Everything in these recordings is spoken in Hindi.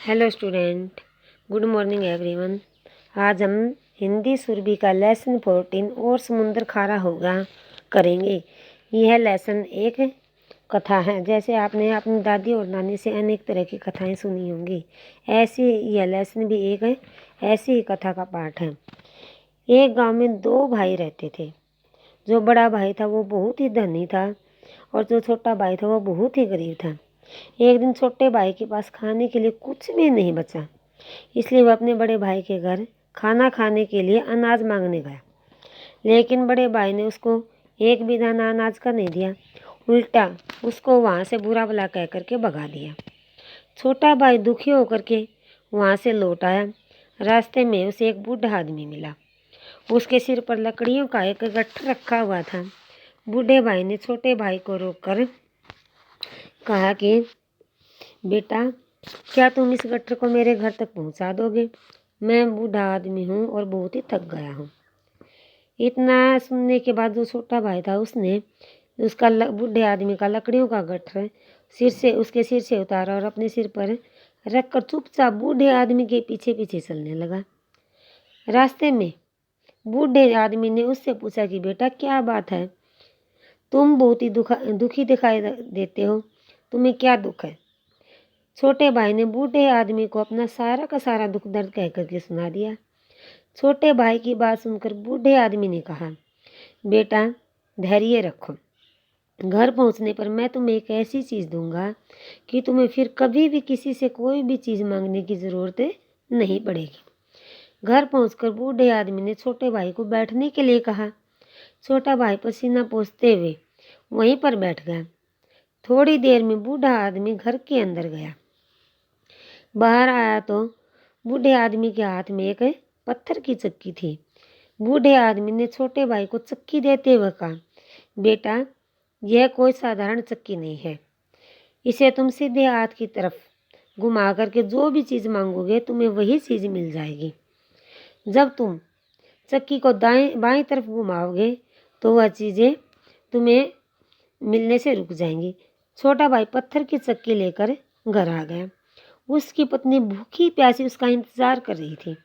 Hello student, good morning everyone. आज हम हिंदी सुरभि का लेसन 14 और समुंदर खारा होगा करेंगे। यह लेसन एक कथा है। जैसे आपने अपनी दादी और नानी से अनेक तरह की कथाएं सुनी होंगी, ऐसी यह लेसन भी एक ऐसी ही कथा का पाठ है। एक गांव में दो भाई रहते थे। जो बड़ा भाई था वो बहुत ही धनी था और जो छोटा भाई था वो बहुत ही गरीब था। एक दिन छोटे भाई के पास खाने के लिए कुछ भी नहीं बचा, इसलिए वह अपने बड़े भाई के घर खाना खाने के लिए अनाज मांगने गया। लेकिन बड़े भाई ने उसको एक भी दाना अनाज का नहीं दिया, उल्टा उसको वहाँ से बुरा भला कह करके भगा दिया। छोटा भाई दुखी होकर के वहाँ से लौट आया। रास्ते में उसे एक बूढ़ा आदमी मिला। उसके सिर पर लकड़ियों का एक गट्ठर रखा हुआ था। बूढ़े भाई ने छोटे भाई को रोककर कहा कि बेटा, क्या तुम इस गट्ठर को मेरे घर तक पहुंचा दोगे? मैं बूढ़ा आदमी हूँ और बहुत ही थक गया हूँ। इतना सुनने के बाद जो छोटा भाई था उसने बूढ़े आदमी का लकड़ियों का गट्ठर उसके सिर से उतारा और अपने सिर पर रखकर चुपचाप बूढ़े आदमी के पीछे पीछे चलने लगा। रास्ते में बूढ़े आदमी ने उससे पूछा कि बेटा, क्या बात है? तुम बहुत ही दुखी दिखाई देते हो, तुम्हें क्या दुख है? छोटे भाई ने बूढ़े आदमी को अपना सारा का सारा दुख दर्द कह करके सुना दिया। छोटे भाई की बात सुनकर बूढ़े आदमी ने कहा, बेटा धैर्य रखो, घर पहुंचने पर मैं तुम्हें एक ऐसी चीज़ दूंगा कि तुम्हें फिर कभी भी किसी से कोई भी चीज़ मांगने की ज़रूरत नहीं पड़ेगी। घर पहुंचकर बूढ़े आदमी ने छोटे भाई को बैठने के लिए कहा। छोटा भाई पसीना पोंछते हुए वहीं पर बैठ गया। थोड़ी देर में बूढ़ा आदमी घर के अंदर गया। बाहर आया तो बूढ़े आदमी के हाथ में एक पत्थर की चक्की थी। बूढ़े आदमी ने छोटे भाई को चक्की देते हुए कहा, बेटा यह कोई साधारण चक्की नहीं है। इसे तुम सीधे हाथ की तरफ घुमा करके जो भी चीज़ मांगोगे तुम्हें वही चीज़ मिल जाएगी। जब तुम चक्की को दाएं बाएं तरफ घुमाओगे तो वह चीज़ें तुम्हें मिलने से रुक जाएंगी। छोटा भाई पत्थर की चक्की लेकर घर आ गया। उसकी पत्नी भूखी प्यासी उसका इंतजार कर रही थी।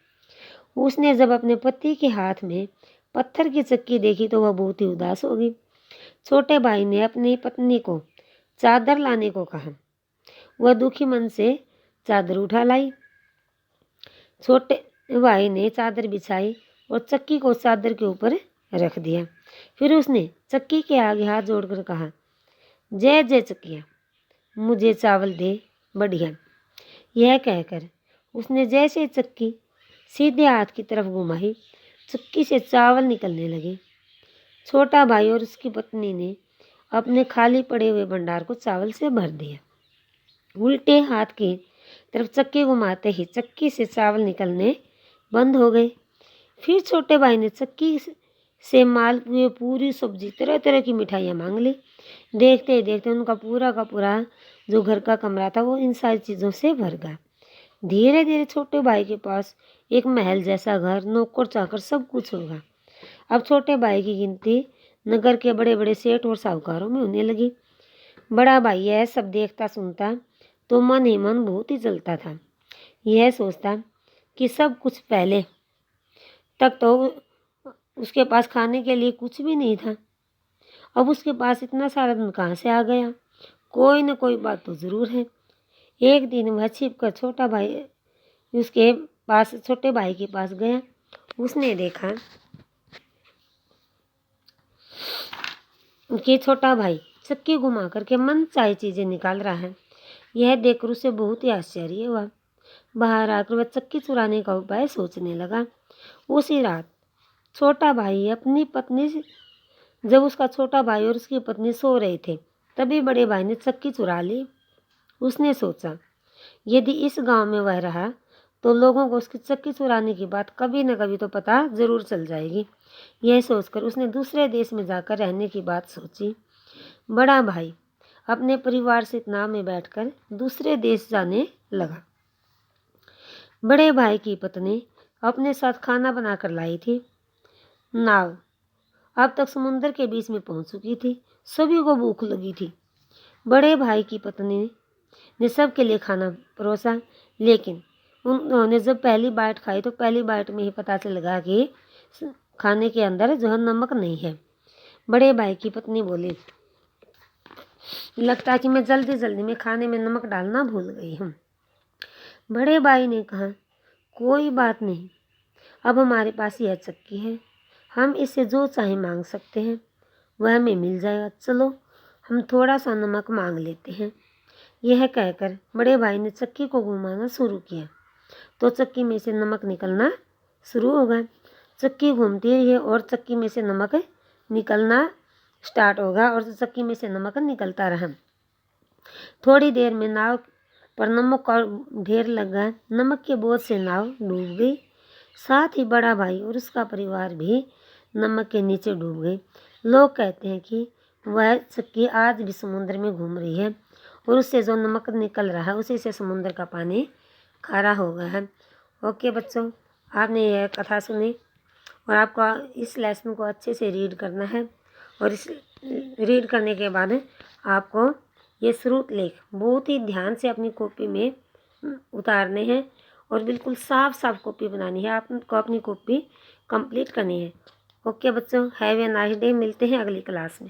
उसने जब अपने पति के हाथ में पत्थर की चक्की देखी तो वह बहुत ही उदास हो गई। छोटे भाई ने अपनी पत्नी को चादर लाने को कहा। वह दुखी मन से चादर उठा लाई। छोटे भाई ने चादर बिछाई और चक्की को चादर के ऊपर रख दिया। फिर उसने चक्की के आगे हाथ जोड़कर कहा, जय जय चक्किया, मुझे चावल दे बढ़िया। यह कहकर उसने जैसे चक्की सीधे हाथ की तरफ घुमाई, चक्की से चावल निकलने लगे। छोटा भाई और उसकी पत्नी ने अपने खाली पड़े हुए भंडार को चावल से भर दिया। उल्टे हाथ की तरफ चक्की घुमाते ही चक्की से चावल निकलने बंद हो गए। फिर छोटे भाई ने चक्की से मालपुए, पूरी सब्जी, तरह तरह की मिठाइयाँ मांग ली। देखते ही देखते उनका पूरा का पूरा जो घर का कमरा था वो इन सारी चीज़ों से भर गया। धीरे धीरे छोटे भाई के पास एक महल जैसा घर, नौकर चाकर सब कुछ होगा। अब छोटे भाई की गिनती नगर के बड़े बड़े सेठ और साहूकारों में होने लगी। बड़ा भाई यह सब देखता सुनता तो मन ही मन बहुत ही जलता था। यह सोचता कि सब कुछ पहले तक तो उसके पास खाने के लिए कुछ भी नहीं था, अब उसके पास इतना सारा धन कहाँ से आ गया? कोई न कोई बात तो ज़रूर है। एक दिन वह छिपकर छोटे भाई के पास गया। उसने देखा कि छोटा भाई चक्की घुमा करके मनचाही चीज़ें निकाल रहा है। यह देखकर उसे बहुत ही आश्चर्य हुआ। बाहर आकर वह चक्की चुराने का उपाय सोचने लगा। उसी रात छोटा भाई अपनी पत्नी से जब उसका छोटा भाई और उसकी पत्नी सो रहे थे तभी बड़े भाई ने चक्की चुरा ली। उसने सोचा, यदि इस गांव में वह रहा तो लोगों को उसकी चक्की चुराने की बात कभी न कभी तो पता जरूर चल जाएगी। यह सोचकर उसने दूसरे देश में जाकर रहने की बात सोची। बड़ा भाई अपने परिवार से नाव में बैठकर दूसरे देश जाने लगा। बड़े भाई की पत्नी अपने साथ खाना बनाकर लाई थी। नाव अब तक समुद्र के बीच में पहुंच चुकी थी। सभी को भूख लगी थी। बड़े भाई की पत्नी ने सबके लिए खाना परोसा, लेकिन उन्होंने जब पहली बाइट खाई तो पहली बाइट में ही पता चल गया कि खाने के अंदर जो है नमक नहीं है। बड़े भाई की पत्नी बोली, लगता है कि मैं जल्दी जल्दी में खाने में नमक डालना भूल गई हूँ। बड़े भाई ने कहा, कोई बात नहीं, अब हमारे पास यह चक्की है, हम इससे जो चाहे मांग सकते हैं, वह हमें मिल जाएगा। चलो हम थोड़ा सा नमक मांग लेते हैं। यह कहकर बड़े भाई ने चक्की को घुमाना शुरू किया तो चक्की में से नमक निकलना शुरू हो गया। चक्की घूमती रही और चक्की में से नमक निकलना स्टार्ट होगा और चक्की में से नमक निकलता रहा। थोड़ी देर में नाव पर नमक का ढेर लग गया। नमक के बोझ से नाव डूब गई। साथ ही बड़ा भाई और उसका परिवार भी नमक के नीचे डूब गए। लोग कहते हैं कि वह चक्की आज भी समुद्र में घूम रही है और उससे जो नमक निकल रहा है उसी से समुद्र का पानी खारा हो गया है। ओके बच्चों, आपने यह कथा सुनी और आपको इस लेसन को अच्छे से रीड करना है और इस रीड करने के बाद आपको ये श्रुत लेख बहुत ही ध्यान से अपनी कॉपी में उतारने हैं और बिल्कुल साफ साफ कॉपी बनानी है। आपको अपनी कॉपी कंप्लीट करनी है। ओके बच्चों, हैव ए नाइस डे। मिलते हैं अगली क्लास में।